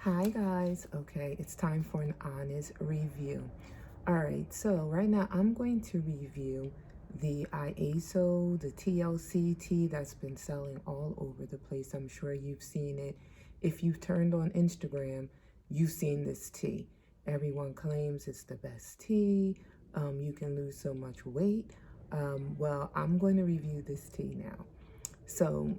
Hi guys, okay, it's time for an honest review. All right, so right now I'm going to review the Iaso, the TLC tea that's been selling all over the place. I'm sure you've seen it. If you've turned on Instagram, you've seen this tea. Everyone claims it's the best tea. You can lose so much weight. Well, I'm going to review this tea now. So,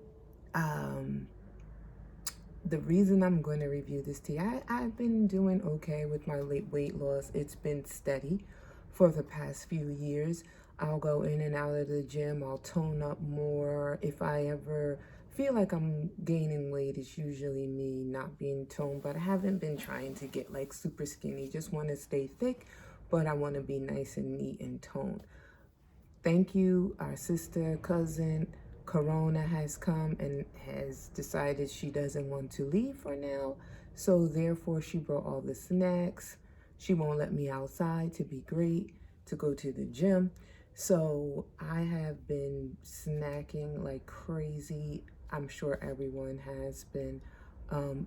the reason I'm going to review this tea, I've been doing okay with my weight loss. It's been steady for the past few years. I'll go in and out of the gym. I'll tone up more. If I ever feel like I'm gaining weight, it's usually me not being toned. But I haven't been trying to get like super skinny. Just want to stay thick, but I want to be nice and neat and toned. Thank you, our sister, cousin, Corona has come and has decided she doesn't want to leave for now. So therefore she brought all the snacks. She won't let me outside to be great, to go to the gym. So I have been snacking like crazy. I'm sure everyone has been,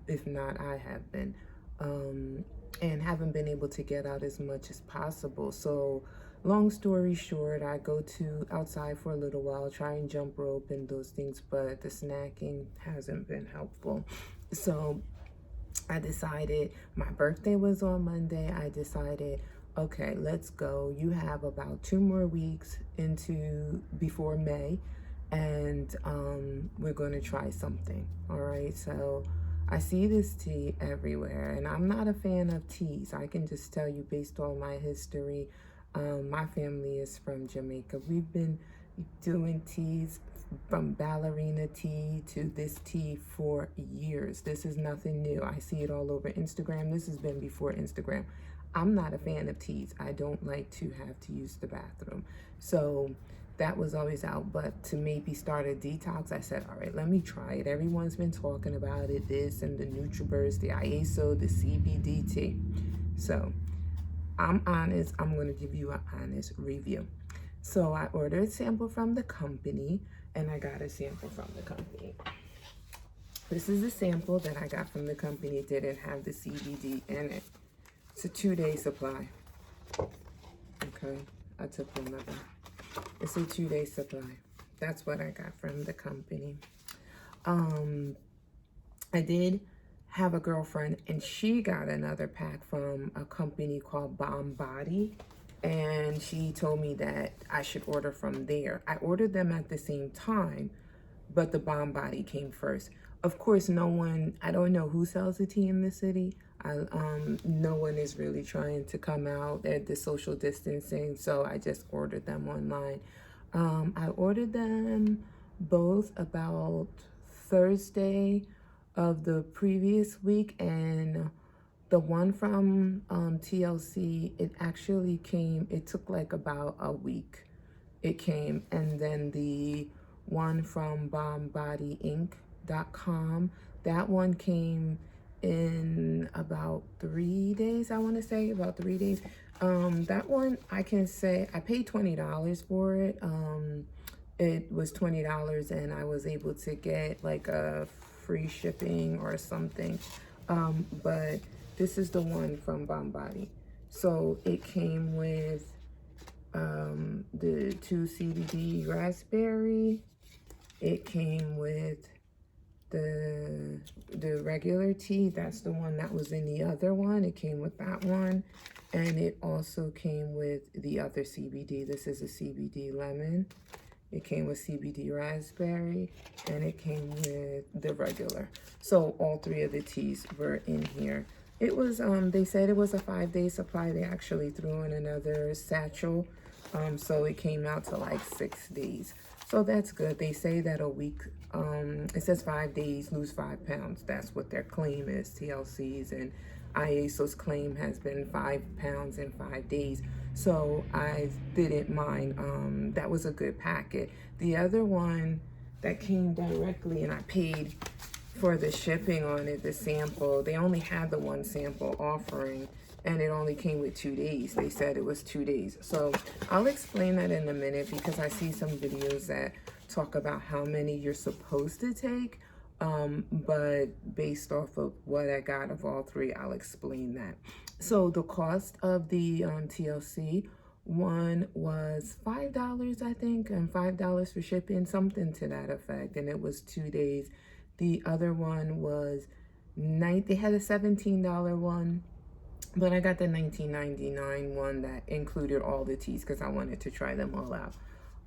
if not I have been, and haven't been able to get out as much as possible. So long story short, I go to outside for a little while, try and jump rope and those things, but the snacking hasn't been helpful. So I decided, my birthday was on Monday, I decided, okay, let's go. You have about 2 more weeks before May, and we're going to try something. All right, so I see this tea everywhere, and I'm not a fan of teas. I can just tell you based on my history. My family is from Jamaica. We've been doing teas from ballerina tea to this tea for years. This is nothing new. I see it all over Instagram. This has been before Instagram. I'm not a fan of teas. I don't like to have to use the bathroom. So that was always out. But to maybe start a detox, I said, all right, let me try it. Everyone's been talking about it, this and the NutriBurst, the Iaso, the CBD tea. So I'm honest, I'm going to give you an honest review. So I ordered a sample from the company, and I got a sample from the company. This is a sample that I got from the company. It didn't have the CBD in it. It's a 2-day supply. Okay, I took another. It's a 2-day supply. That's what I got from the company. I did have a girlfriend, and she got another pack from a company called Bomb Body, and she told me that I should order from there. I ordered them at the same time, but the Bomb Body came first. Of course, I don't know who sells the tea in the city. No one is really trying to come out at the social distancing, so I just ordered them online. I ordered them both about Thursday of the previous week, and the one from TLC, it actually came, it took like about a week. It came, and then the one from bombbodyinc.com, that one came in about 3 days, I want to say, about 3 days. That one, I can say, I paid $20 for it. It was $20, and I was able to get like a free shipping or something. But this is the one from Bomb Body. So it came with the 2 CBD raspberry. It came with the regular tea. That's the one that was in the other one. It came with that one. And it also came with the other CBD. This is a CBD lemon. It came with CBD raspberry, and it came with the regular. So all 3 of the teas were in here. It was, they said it was a 5-day supply. They actually threw in another satchel. So it came out to like 6 days. So that's good. They say that a week, it says 5 days, lose 5 pounds. That's what their claim is, TLC's, and Iaso's claim has been 5 pounds in 5 days. So I didn't mind. That was a good packet. The other one that came directly, and I paid for the shipping on it, the sample, they only had the 1 sample offering, and it only came with 2 days. They said it was 2 days. So I'll explain that in a minute, because I see some videos that talk about how many you're supposed to take. But based off of what I got of all three, I'll explain that. So the cost of the TLC one was $5, I think, and $5 for shipping, something to that effect, and it was 2 days. The other one was they had a $17 one, but I got the $19.99 one that included all the teas because I wanted to try them all out.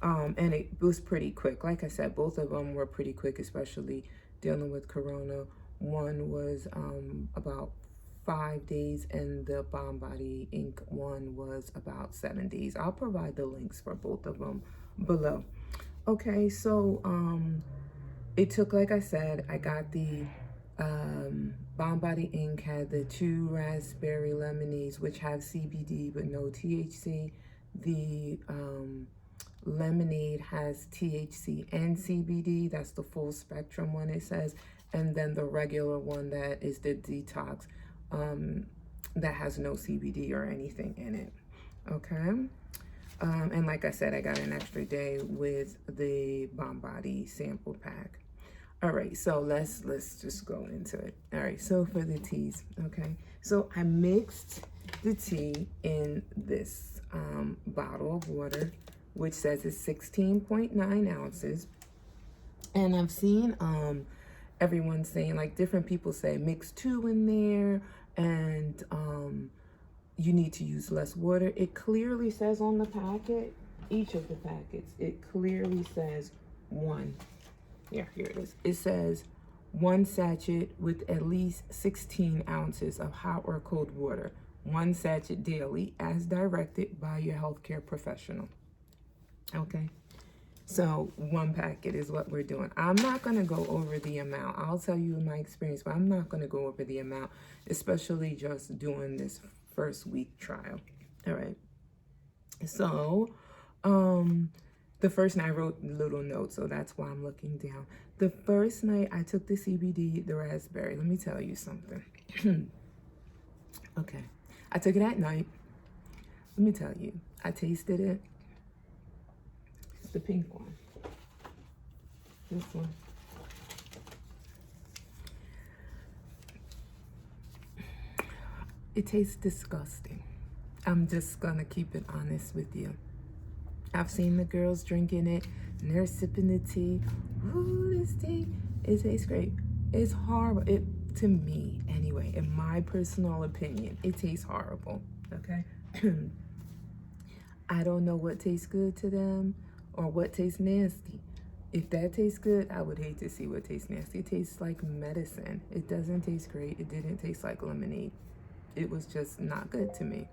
And it was pretty quick. Like I said, both of them were pretty quick, especially dealing with Corona. One was about 5 days, and the Bomb Body Ink one was about 7 days. I'll provide the links for both of them below. Okay, so it took, like I said, I got the Bomb Body Ink had the 2 raspberry lemonades, which have CBD but no THC. The lemonade has THC and CBD. That's the full spectrum one, it says. And then the regular one that is the detox, that has no CBD or anything in it. Okay. And like I said, I got an extra day with the Bomb Body sample pack. All right, so let's just go into it. All right, so for the teas, okay. So I mixed the tea in this bottle of water, which says it's 16.9 ounces. And I've seen everyone saying, like, different people say mix 2 in there, and you need to use less water. It clearly says on the packet, each of the packets, it clearly says 1. Yeah, here it is. It says 1 sachet with at least 16 ounces of hot or cold water. 1 sachet daily as directed by your healthcare professional. Okay. So 1 packet is what we're doing. I'm not going to go over the amount. I'll tell you my experience, but I'm not going to go over the amount, especially just doing this first week trial. All right. So, the first night I wrote little notes, so that's why I'm looking down. The first night I took the CBD, the raspberry. Let me tell you something. Okay. I took it at night. Let me tell you. I tasted it. It's the pink one. This one. It tastes disgusting. I'm just gonna keep it honest with you. I've seen the girls drinking it, and they're sipping the tea. Ooh, this tea, it tastes great. It's horrible. To me, anyway, in my personal opinion, it tastes horrible, okay? I don't know what tastes good to them or what tastes nasty. If that tastes good, I would hate to see what tastes nasty. It tastes like medicine. It doesn't taste great. It didn't taste like lemonade. It was just not good to me.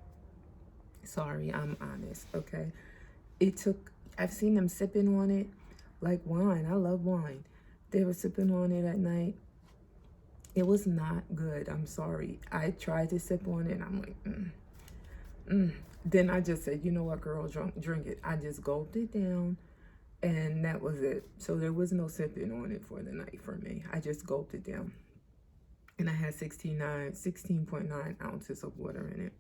Sorry, I'm honest, okay? I've seen them sipping on it like wine. I love wine. They were sipping on it at night. It was not good. I'm sorry. I tried to sip on it, and I'm like, Then I just said, you know what, girl, drink it. I just gulped it down, and that was it. So there was no sipping on it for the night for me. I just gulped it down. And I had 16.9 ounces of water in it.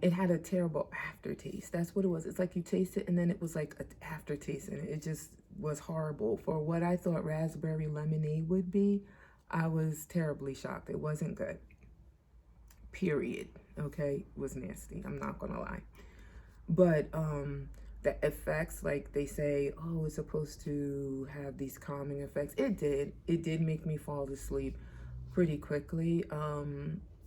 It had a terrible aftertaste. That's what it was. It's like you taste it, and then it was like an aftertaste, and it just was horrible. For what I thought raspberry lemonade would be, I was terribly shocked. It wasn't good. Period. Okay? It was nasty. I'm not gonna lie. But the effects, like they say, oh, it's supposed to have these calming effects. It did. It did make me fall asleep pretty quickly.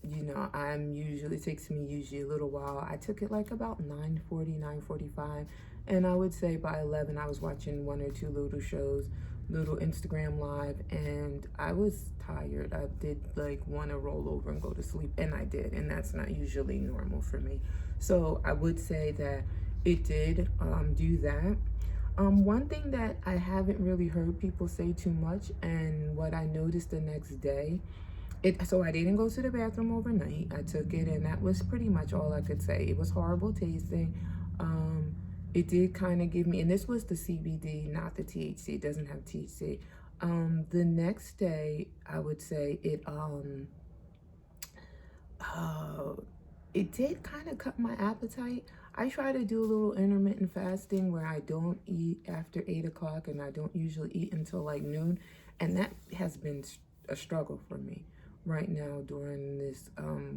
You know, it takes me usually a little while. I took it like about 9:40, 9:45, and I would say by 11 I was watching 1 or 2 little shows, little Instagram live, and I was tired. I did like want to roll over and go to sleep, and I did, and that's not usually normal for me. So I would say that it did do that. One thing that I haven't really heard people say too much, and what I noticed the next day, so I didn't go to the bathroom overnight. I took it, and that was pretty much all I could say. It was horrible tasting. It did kind of give me, and this was the CBD, not the THC. It doesn't have THC. The next day, I would say it did kind of cut my appetite. I try to do a little intermittent fasting where I don't eat after 8 o'clock, and I don't usually eat until like noon. And that has been a struggle for me right now during this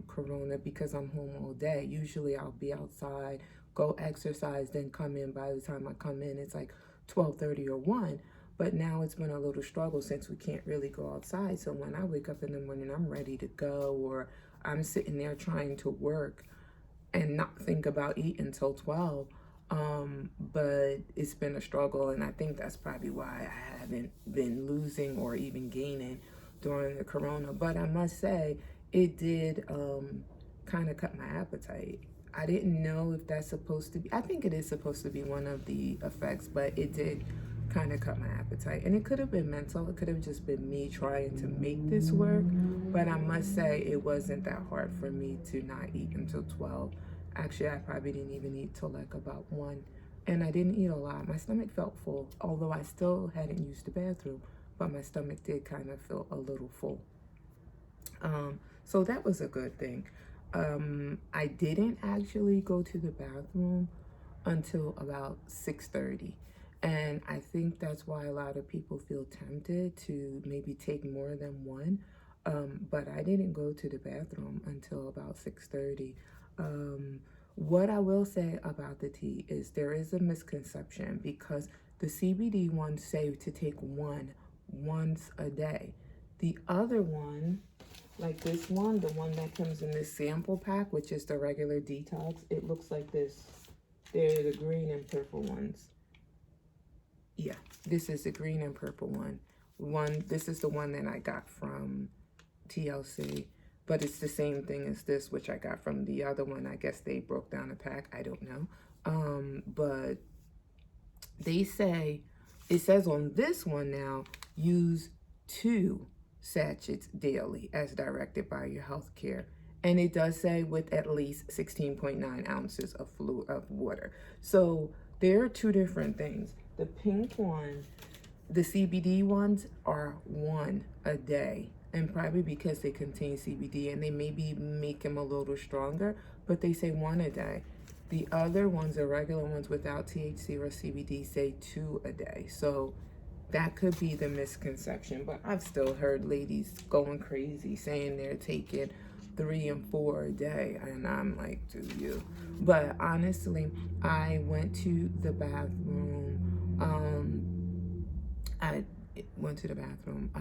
corona, because I'm home all day. Usually I'll be outside, go exercise, then come in. By the time I come in, it's like 12:30 or 1. But now it's been a little struggle since we can't really go outside. So when I wake up in the morning, I'm ready to go, or I'm sitting there trying to work and not think about eating until 12. But it's been a struggle, and I think that's probably why I haven't been losing or even gaining during the corona. But I must say, it did kind of cut my appetite. I didn't know if that's supposed to be, I think it is supposed to be one of the effects, but it did kind of cut my appetite. And it could have been mental. It could have just been me trying to make this work. But I must say, it wasn't that hard for me to not eat until 12. Actually, I probably didn't even eat till like about 1. And I didn't eat a lot. My stomach felt full, although I still hadn't used the bathroom, but my stomach did kind of feel a little full. So that was a good thing. I didn't actually go to the bathroom until about 6:30. And I think that's why a lot of people feel tempted to maybe take more than one. But I didn't go to the bathroom until about 6:30. What I will say about the tea is there is a misconception, because the CBD ones say to take one once a day. The other one, like this one, the one that comes in this sample pack, which is the regular detox, it looks like this. They're the green and purple ones. Yeah, this is the green and purple one. This is the one that I got from TLC, but it's the same thing as this, which I got from the other one. I guess they broke down a pack. I don't know. But they say, it says on this one now, use 2 sachets daily as directed by your healthcare. And it does say with at least 16.9 ounces of water. So there are 2 different things. The pink one, the CBD ones, are 1 a day. And probably because they contain CBD, and they maybe make them a little stronger, but they say 1 a day. The other ones, the regular ones without THC or CBD, say 2 a day. So that could be the misconception. But I've still heard ladies going crazy saying they're taking 3 and 4 a day. And I'm like, do you? But honestly, I went to the bathroom. I went to the bathroom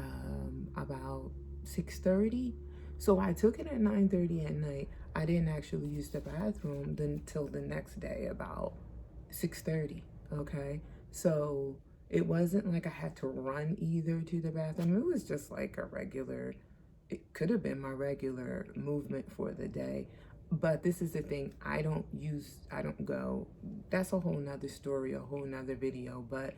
about 6:30. So I took it at 9:30 at night. I didn't actually use the bathroom until the next day about 6:30. Okay, so it wasn't like I had to run either to the bathroom. It was just like a regular, it could have been my regular movement for the day. But this is the thing, I don't go, that's a whole nother story, a whole nother video. But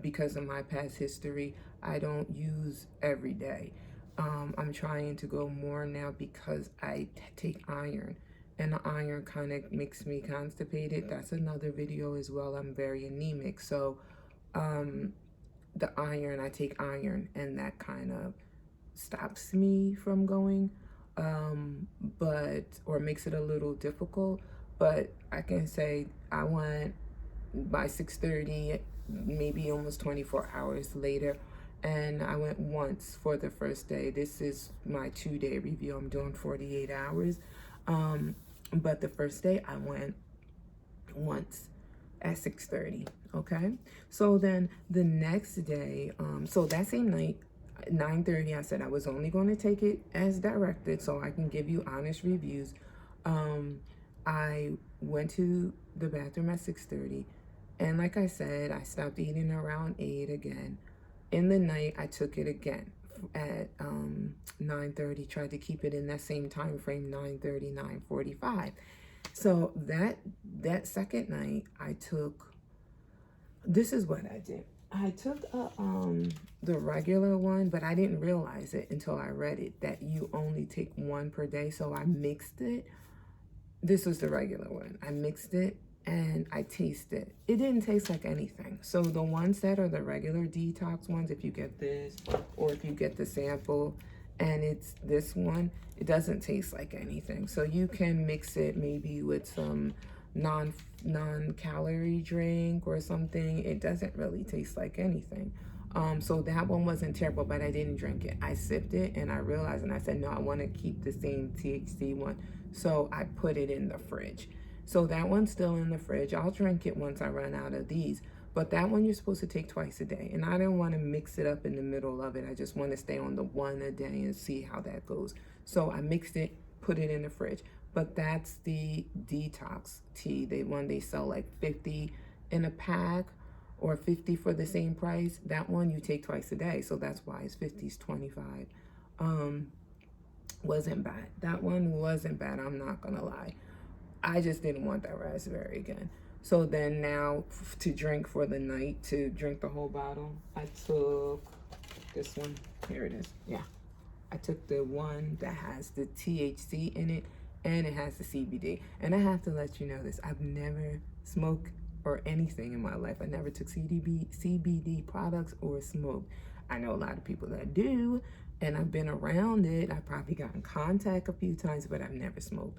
because of my past history, I don't use every day. I'm trying to go more now because I take iron, and the iron kind of makes me constipated. That's another video as well. I'm very anemic. So the iron, I take iron, and that kind of stops me from going, or makes it a little difficult. But I can say I went by 6:30, maybe almost 24 hours later, and I went once for the first day. This is my 2-day review. I'm doing 48 hours. But the first day I went once at 6:30. Okay, so then the next day, so that same night, 9:30, I said I was only going to take it as directed so I can give you honest reviews. I went to the bathroom at 6:30, and like I said, I stopped eating around 8 again. In the night, I took it again at 9:30, tried to keep it in that same time frame, 9:30, 9:45. So that second night, I took, this is what I did. I took the regular one, but I didn't realize it until I read it that you only take 1 per day. So I mixed it. This was the regular one. I mixed it and I tasted. It didn't taste like anything. So the ones that are the regular detox ones, if you get this or if you get the sample and it's this one, it doesn't taste like anything. So you can mix it maybe with some non-calorie drink or something. It doesn't really taste like anything. So that one wasn't terrible, but I didn't drink it. I sipped it and I realized, and I said, no, I want to keep the same THC one. So I put it in the fridge. So that one's still in the fridge. I'll drink it once I run out of these. But that one you're supposed to take twice a day. And I didn't want to mix it up in the middle of it. I just want to stay on the one a day and see how that goes. So I mixed it, put it in the fridge. But that's the detox tea. The one they sell like 50 in a pack or 50 for the same price. That one you take twice a day. So that's why it's 50's 25. Wasn't bad. That one wasn't bad. I'm not going to lie. I just didn't want that raspberry again. So then now to drink for the night, to drink the whole bottle, I took this one. Here it is. Yeah. I took the one that has the THC in it and it has the CBD. And I have to let you know this. I've never smoked or anything in my life. I never took CBD products or smoked. I know a lot of people that do, and I've been around it. I've probably got in contact a few times, but I've never smoked.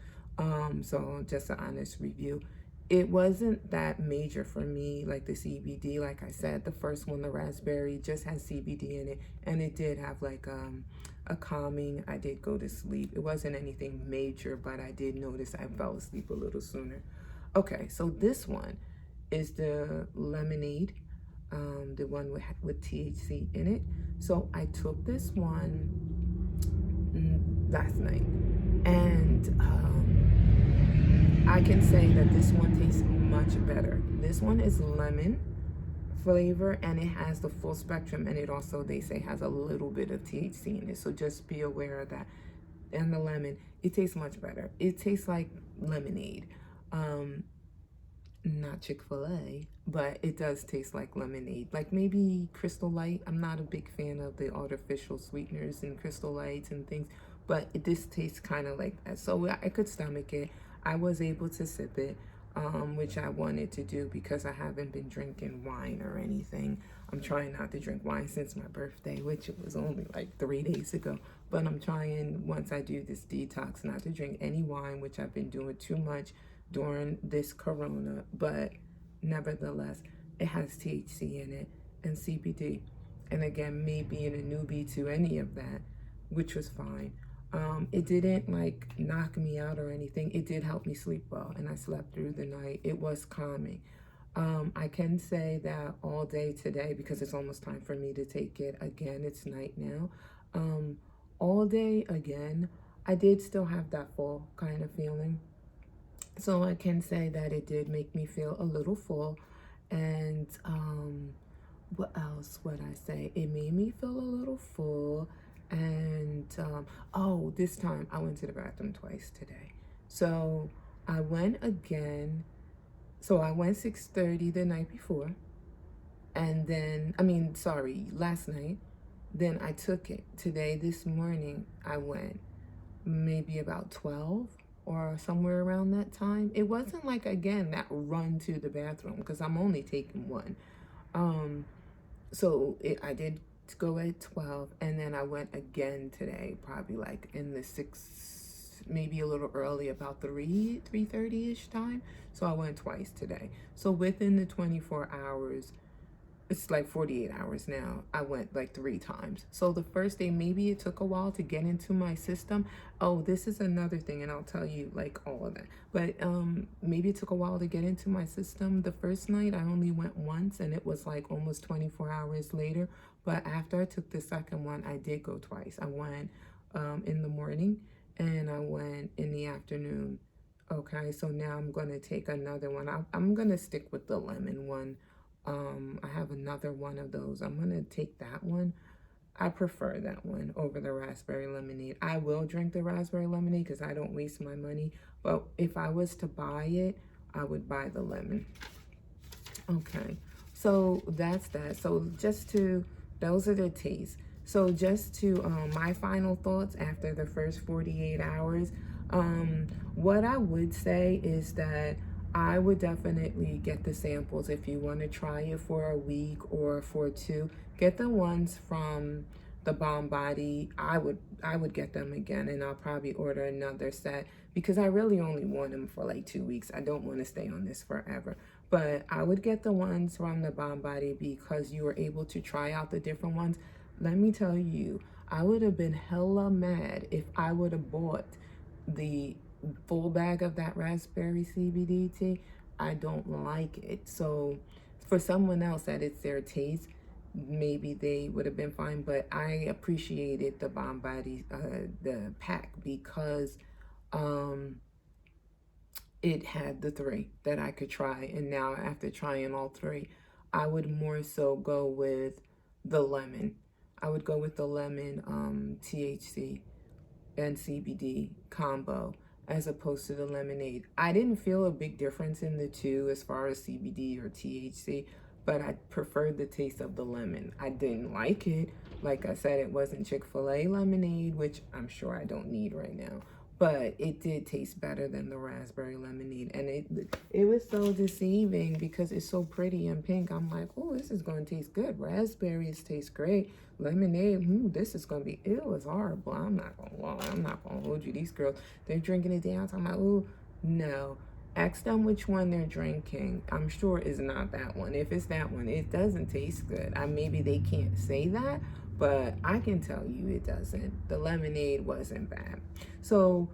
So just an honest review. It wasn't that major for me, like the CBD. Like I said, the first one, the raspberry, just has CBD in it, and it did have like a calming. I did go to sleep. It wasn't anything major, but I did notice I fell asleep a little sooner. Okay, so this one is the lemonade, the one with THC in it. So I took this one last night, and I can say that this one tastes much better. This one is lemon flavor, and it has the full spectrum, and it also, they say, has a little bit of THC in it. So just be aware of that. And the lemon, it tastes much better. It tastes like lemonade. Not Chick-fil-A, but it does taste like lemonade. Like maybe Crystal Light. I'm not a big fan of the artificial sweeteners and Crystal Lights and things, but this tastes kind of like that. So I could stomach it. I was able to sip it, which I wanted to do because I haven't been drinking wine or anything. I'm trying not to drink wine since my birthday, which it was only like 3 days ago. But I'm trying, once I do this detox, not to drink any wine, which I've been doing too much during this corona. But nevertheless, it has THC in it and CBD. And again, me being a newbie to any of that, which was fine. It didn't like knock me out or anything. It did help me sleep well, and I slept through the night. It was calming. I can say that all day today, because it's almost time for me to take it again. It's night now. All day again, I did still have that full kind of feeling. So I can say that it did make me feel a little full. And what else would I say? It made me feel a little full. And oh, this time I went to the bathroom twice today. So I went again. So I went 6:30 the night before. And then, last night. Then I took it. Today, this morning, I went maybe about 12 or somewhere around that time. It wasn't like, again, that run to the bathroom because I'm only taking one. I did go at 12, and then I went again today, probably like in the 6, maybe a little early, about 3:30-ish time. So I went twice today. So within the 24 hours, it's like 48 hours now, I went like 3 times. So the first day, maybe it took a while to get into my system. Oh, this is another thing, and I'll tell you like all of that. But maybe it took a while to get into my system. The first night, I only went once, and it was like almost 24 hours later. But after I took the second one, I did go twice. I went in the morning, and I went in the afternoon. Okay, so now I'm going to take another one. I'm going to stick with the lemon one. I have another one of those. I'm going to take that one. I prefer that one over the raspberry lemonade. I will drink the raspberry lemonade because I don't waste my money. But if I was to buy it, I would buy the lemon. Okay, so that's that. So those are the tastes. So just to my final thoughts after the first 48 hours, what I would say is that I would definitely get the samples if you want to try it for a week or for 2. Get the ones from the Bomb Body. I would get them again, and I'll probably order another set because I really only want them for like 2 weeks. I don't want to stay on this forever. But I would get the ones from the Bomb Body because you were able to try out the different ones. Let me tell you, I would have been hella mad if I would have bought the full bag of that raspberry CBD tea. I don't like it. So for someone else that it's their taste, maybe they would have been fine. But I appreciated the Bomb Body, the pack, because um, it had the three that I could try. And now after trying all three, I would more so go with the lemon. I would go with the lemon THC and CBD combo as opposed to the lemonade. I didn't feel a big difference in the two as far as CBD or THC, but I preferred the taste of the lemon. I didn't like it. Like I said, it wasn't Chick-fil-A lemonade, which I'm sure I don't need right now. But it did taste better than the raspberry lemonade. And it was so deceiving because it's so pretty and pink. I'm like, oh, this is going to taste good. Raspberries taste great. Lemonade, this is going to be, ew, it's horrible. I'm not going to lie. I'm not going to hold you. These girls, they're drinking it down. I'm like, oh, no. Ask them which one they're drinking. I'm sure it's not that one. If it's that one, it doesn't taste good. Maybe they can't say that, but I can tell you it doesn't. The lemonade wasn't bad. So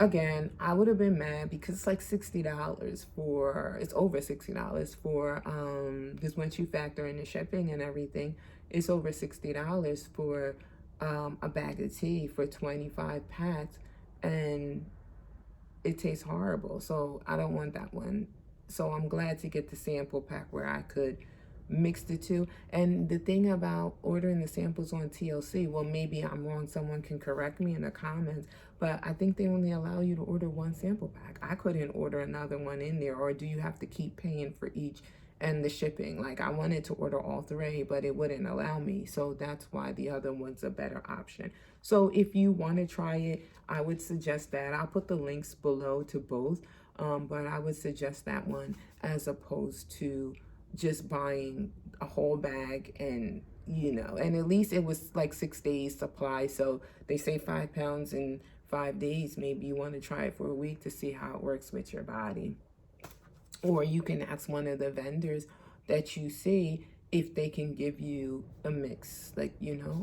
again, I would have been mad because it's like $60 for, it's over $60 for, because once you factor in the shipping and everything, it's over $60 for a bag of tea for 25 packs, and it tastes horrible. So I don't want that one. So I'm glad to get the sample pack where I could mix the two. And the thing about ordering the samples on TLC, well, maybe I'm wrong. Someone can correct me in the comments, but I think they only allow you to order one sample pack. I couldn't order another one in there, or do you have to keep paying for each and the shipping? Like, I wanted to order all three, but it wouldn't allow me. So that's why the other one's a better option. So if you want to try it, I would suggest that. I'll put the links below to both, but I would suggest that one as opposed to just buying a whole bag. And and at least it was like 6 days supply. So they say 5 pounds in 5 days. Maybe you want to try it for a week to see how it works with your body. Or you can ask one of the vendors that you see if they can give you a mix, like,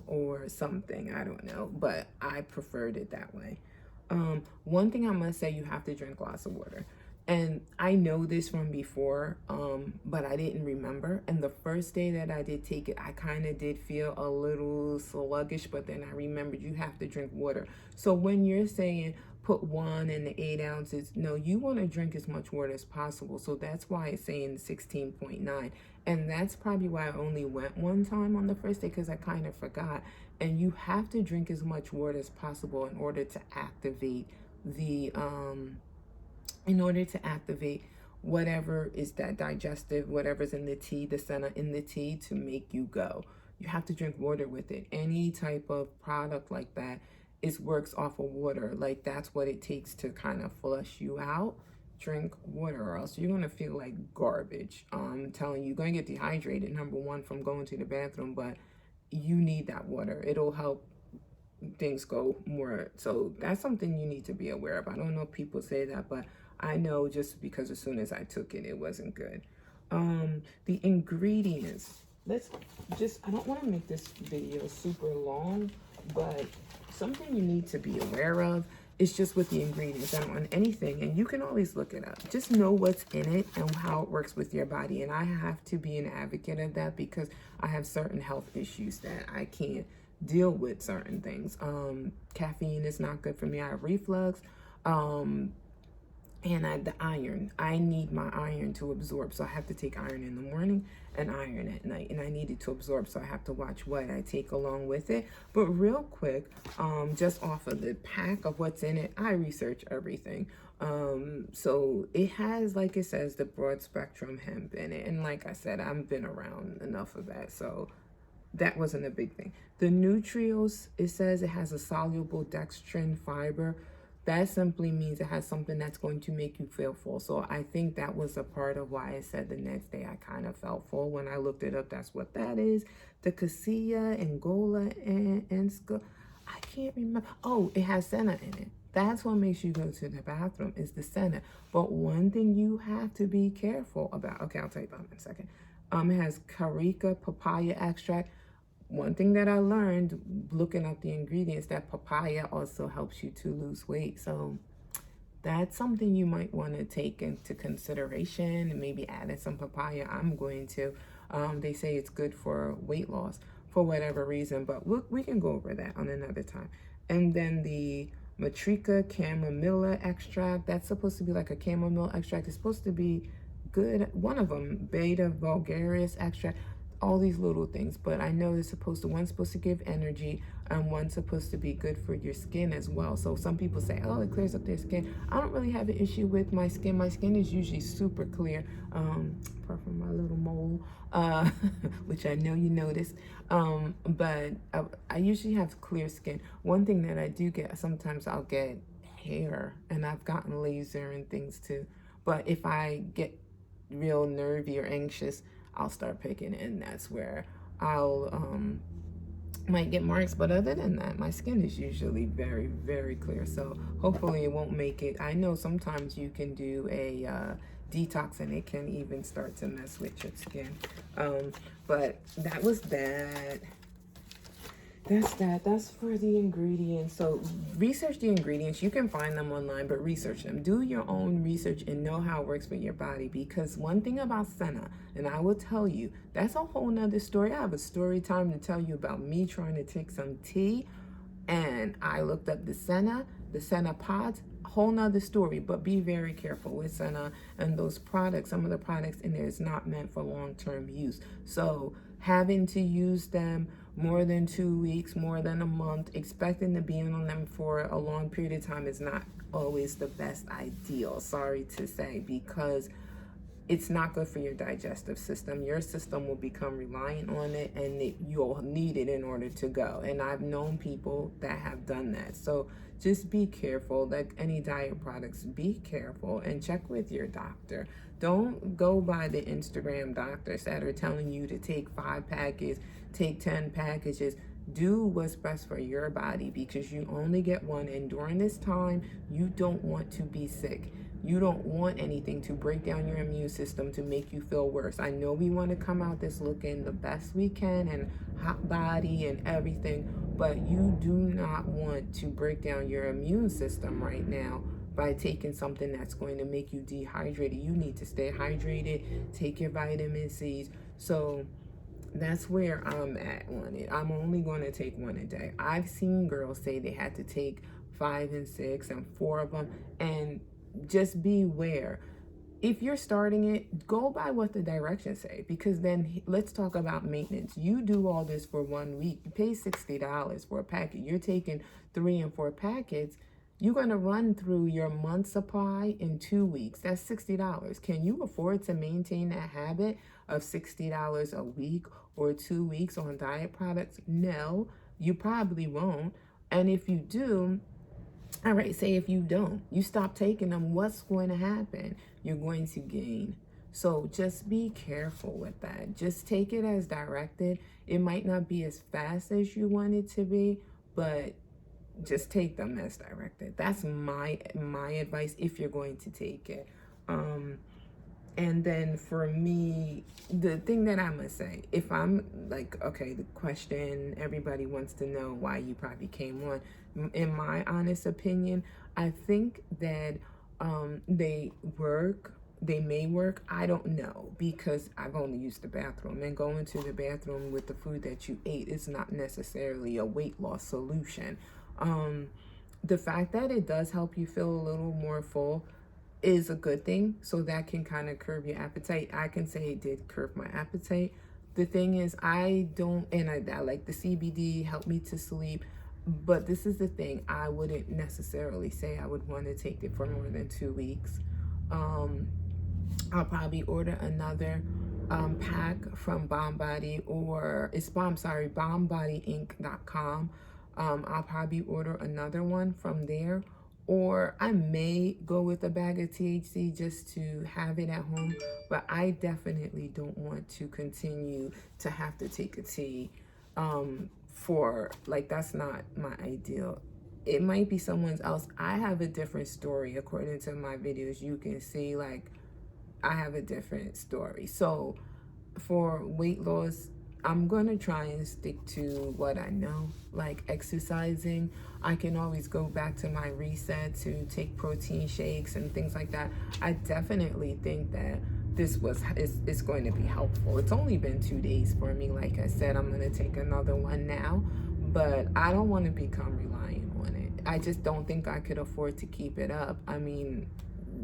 or something. I don't know, but I preferred it that way. One thing I must say, you have to drink lots of water. And I know this from before, but I didn't remember. And the first day that I did take it, I kind of did feel a little sluggish, but then I remembered you have to drink water. So when you're saying put 1 in the 8 ounces, no, you want to drink as much water as possible. So that's why it's saying 16.9. And that's probably why I only went one time on the first day, because I kind of forgot. And you have to drink as much water as possible in order to activate the whatever is that digestive, whatever's in the tea, the center in the tea, to make you go. You have to drink water with it. Any type of product like that works off of water. Like, that's what it takes to kind of flush you out. Drink water, or else you're gonna feel like garbage. I'm telling you, you're gonna get dehydrated, number one, from going to the bathroom, but you need that water. It'll help things go more. So that's something you need to be aware of. I don't know if people say that, but I know just because as soon as I took it, it wasn't good. The ingredients. I don't want to make this video super long, but something you need to be aware of is just with the ingredients on anything, and you can always look it up. Just know what's in it and how it works with your body. And I have to be an advocate of that because I have certain health issues that I can't deal with certain things. Caffeine is not good for me. I have reflux. And the iron, I need my iron to absorb. So I have to take iron in the morning and iron at night. And I need it to absorb, so I have to watch what I take along with it. But real quick, just off of the pack of what's in it, I research everything. So it has, like it says, the broad spectrum hemp in it. And like I said, I've been around enough of that. So that wasn't a big thing. The Nutrios, it says it has a soluble dextrin fiber. That simply means it has something that's going to make you feel full. So I think that was a part of why I said the next day I kind of felt full. When I looked it up, that's what that is. The Cassia, Angola, and I can't remember. Oh, it has senna in it. That's what makes you go to the bathroom, is the senna. But one thing you have to be careful about, okay, I'll tell you about it in a second. It has carica papaya extract. One thing that I learned looking up the ingredients, that papaya also helps you to lose weight. So that's something you might want to take into consideration, and maybe adding some papaya. I'm going to. They say it's good for weight loss for whatever reason, but we can go over that on another time. And then the matrica chamomilla extract, that's supposed to be like a chamomile extract. It's supposed to be good. One of them, beta vulgaris extract, all these little things. But I know it's supposed to, one's supposed to give energy, and one's supposed to be good for your skin as well. So some people say, oh, it clears up their skin. I don't really have an issue with my skin. My skin is usually super clear, apart from my little mole, which I know you noticed. But I usually have clear skin. One thing that I do get, sometimes I'll get hair, and I've gotten laser and things too. But if I get real nervy or anxious, I'll start picking it, and that's where I'll might get marks. But other than that, my skin is usually very, very clear. So hopefully it won't make it. I know sometimes you can do a detox and it can even start to mess with your skin. But that was that. That's for the ingredients. So research the ingredients. You can find them online, but research them. Do your own research and know how it works for your body. Because one thing about senna, and I will tell you, that's a whole nother story. I have a story time to tell you about me trying to take some tea, and I looked up the senna pods, whole nother story. But be very careful with senna and those products. Some of the products in there is not meant for long-term use. So having to use them more than 2 weeks, more than a month, expecting to be on them for a long period of time is not always the best ideal, sorry to say, because it's not good for your digestive system. Your system will become reliant on it, and you'll need it in order to go. And I've known people that have done that. So just be careful. Like any diet products, be careful and check with your doctor. Don't go by the Instagram doctors that are telling you to take 5 packages, take 10 packages. Do what's best for your body, because you only get one. And during this time, you don't want to be sick. You don't want anything to break down your immune system to make you feel worse. I know we want to come out this looking the best we can and hot body and everything, but you do not want to break down your immune system right now by taking something that's going to make you dehydrated. You need to stay hydrated, take your vitamin C's. So that's where I'm at on it. I'm only going to take one a day. I've seen girls say they had to take 5 and 6 and 4 of them, and just beware. If you're starting it, go by what the directions say, because then let's talk about maintenance. You do all this for 1 week. You pay $60 for a packet. You're taking 3 and 4 packets. You're going to run through your month supply in 2 weeks. That's $60. Can you afford to maintain that habit of $60 a week or 2 weeks on diet products? No, you probably won't. And if you do, all right, say if you don't, you stop taking them, what's going to happen? You're going to gain. So just be careful with that. Just take it as directed. It might not be as fast as you want it to be, but just take them as directed. That's my advice if you're going to take it. And then for me, the thing that I must say, if I'm like, okay, the question everybody wants to know why you probably came on. In my honest opinion, I think that they may work. I don't know, because I've only used the bathroom, and going to the bathroom with the food that you ate is not necessarily a weight loss solution. The fact that it does help you feel a little more full is a good thing, so that can kind of curb your appetite. I can say it did curb my appetite. The thing is, I don't, and I like the CBD, help me to sleep, but this is the thing, I wouldn't necessarily say I would want to take it for more than 2 weeks. I'll probably order another pack from BombBody, or it's bombbodyinc.com. I'll probably order another one from there, or I may go with a bag of THC just to have it at home, but I definitely don't want to continue to have to take a tea for, like, that's not my ideal it might be someone else. I have a different story. According to my videos, you can see like I have a different story. So for weight loss, I'm gonna try and stick to what I know, like exercising. I can always go back to my reset to take protein shakes and things like that. I definitely think that it's going to be helpful. It's only been 2 days for me. Like I said, I'm gonna take another one now, but I don't want to become reliant on it. I just don't think I could afford to keep it up. I mean,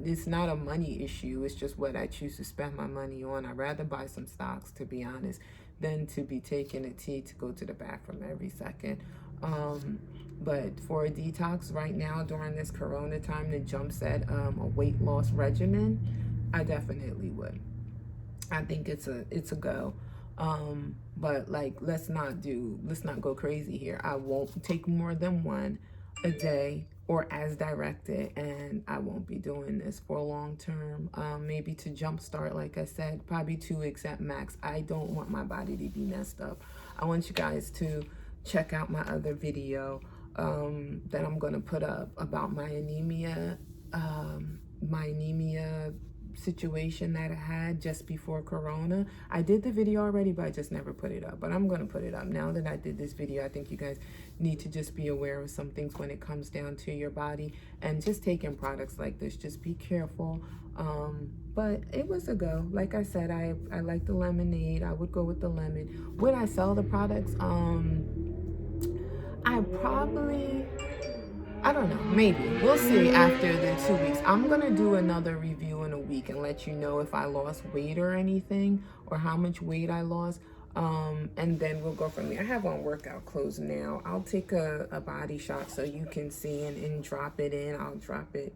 it's not a money issue. It's just what I choose to spend my money on. I'd rather buy some stocks, to be honest, than to be taking a tea to go to the bathroom every second. But for a detox right now during this corona time to jump set a weight loss regimen, I definitely would. I think it's a go. But like let's not go crazy here. I won't take more than one a day or as directed, and I won't be doing this for long term. Maybe to jumpstart, like I said, probably 2 weeks at max. I don't want my body to be messed up. I want you guys to check out my other video that I'm gonna put up about my anemia situation that I had just before corona. I did the video already, but I just never put it up, but I'm gonna put it up now that I did this video. I think you guys need to just be aware of some things when it comes down to your body and just taking products like this. Just be careful. But it was a go. Like I said, I like the lemonade. I would go with the lemon. Would I sell the products? I don't know, maybe. We'll see after the 2 weeks. I'm going to do another review in a week and let you know if I lost weight or anything or how much weight I lost. And then we'll go from there. I have on workout clothes now. I'll take a body shot so you can see and drop it in. I'll drop it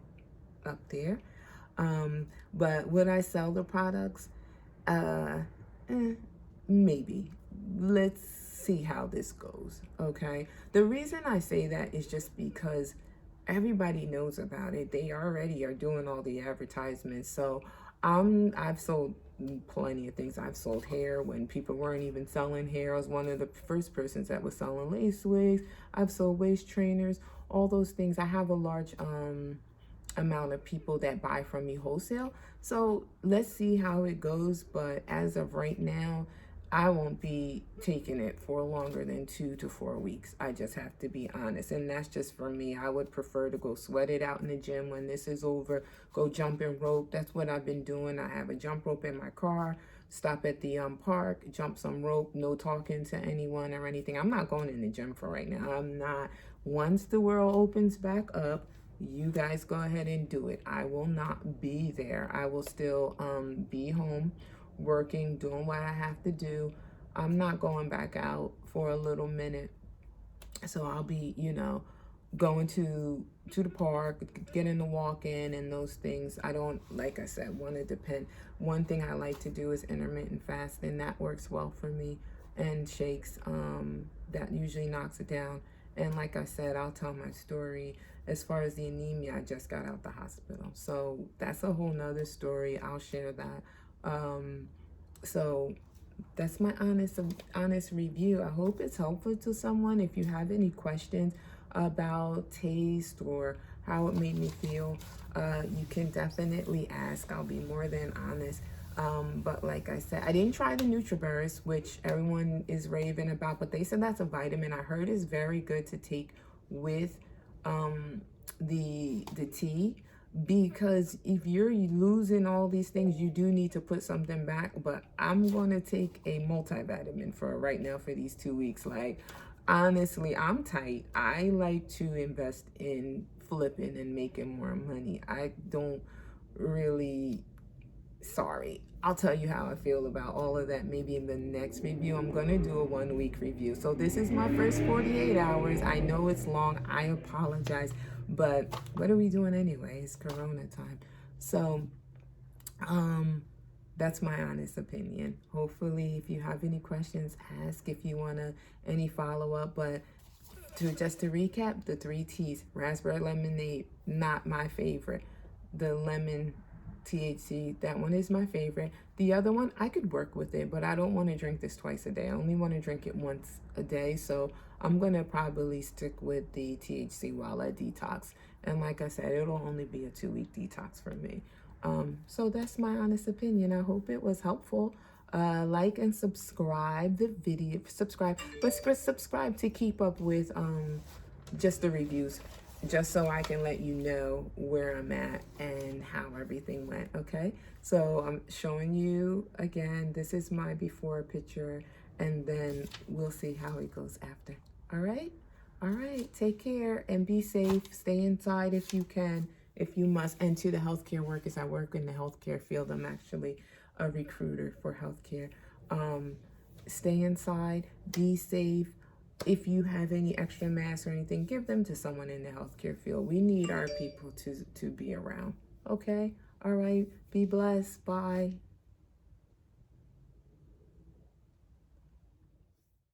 up there. But would I sell the products? Maybe. Let's see how this goes, okay? The reason I say that is just because everybody knows about it. They already are doing all the advertisements. So I've sold plenty of things. I've sold hair when people weren't even selling hair. I was one of the first persons that was selling lace wigs. I've sold waist trainers, all those things. I have a large amount of people that buy from me wholesale. So let's see how it goes. But as of right now, I won't be taking it for longer than 2 to 4 weeks. I just have to be honest. And that's just for me. I would prefer to go sweat it out in the gym when this is over. Go jumping rope. That's what I've been doing. I have a jump rope in my car. Stop at the park. Jump some rope. No talking to anyone or anything. I'm not going in the gym for right now. I'm not. Once the world opens back up, you guys go ahead and do it. I will not be there. I will still be home working, doing what I have to do. I'm not going back out for a little minute. So I'll be, going to the park, getting the walk in and those things. I don't, like I said, want to depend. One thing I like to do is intermittent fasting. That works well for me. And shakes, that usually knocks it down. And like I said, I'll tell my story. As far as the anemia, I just got out the hospital. So that's a whole nother story. I'll share that. So that's my honest review. I hope it's helpful to someone. If you have any questions about taste or how it made me feel, you can definitely ask. I'll be more than honest. But like I said, I didn't try the NutriBurst, which everyone is raving about, but they said that's a vitamin. I heard is very good to take with the tea, because if you're losing all these things, you do need to put something back. But I'm going to take a multivitamin for right now for these 2 weeks. Like, honestly, I'm tight. I like to invest in flipping and making more money. I don't really, sorry. I'll tell you how I feel about all of that maybe in the next review. I'm going to do a 1 week review. So this is my first 48 hours. I know it's long. I apologize. But what are we doing anyway? It's corona time. So that's my honest opinion. Hopefully, if you have any questions, ask. If you want any follow-up. But just to recap, the 3 teas. Raspberry lemonade, not my favorite. The lemon THC. That one is my favorite. The other one, I could work with it, but I don't want to drink this twice a day. I only want to drink it once a day. So I'm going to probably stick with the THC while I detox. And like I said, it'll only be a 2-week detox for me. So that's my honest opinion. I hope it was helpful. Like and subscribe the video. Subscribe to keep up with just the reviews, just so I can let you know where I'm at and how everything went. Okay, so I'm showing you again. This is my before picture, and then we'll see how it goes after. All right, take care and be safe. Stay inside if you can, if you must. And to the healthcare workers, I work in the healthcare field. I'm actually a recruiter for healthcare. Stay inside, be safe. If you have any extra masks or anything, give them to someone in the healthcare field. We need our people to be around. Okay? All right. Be blessed. Bye.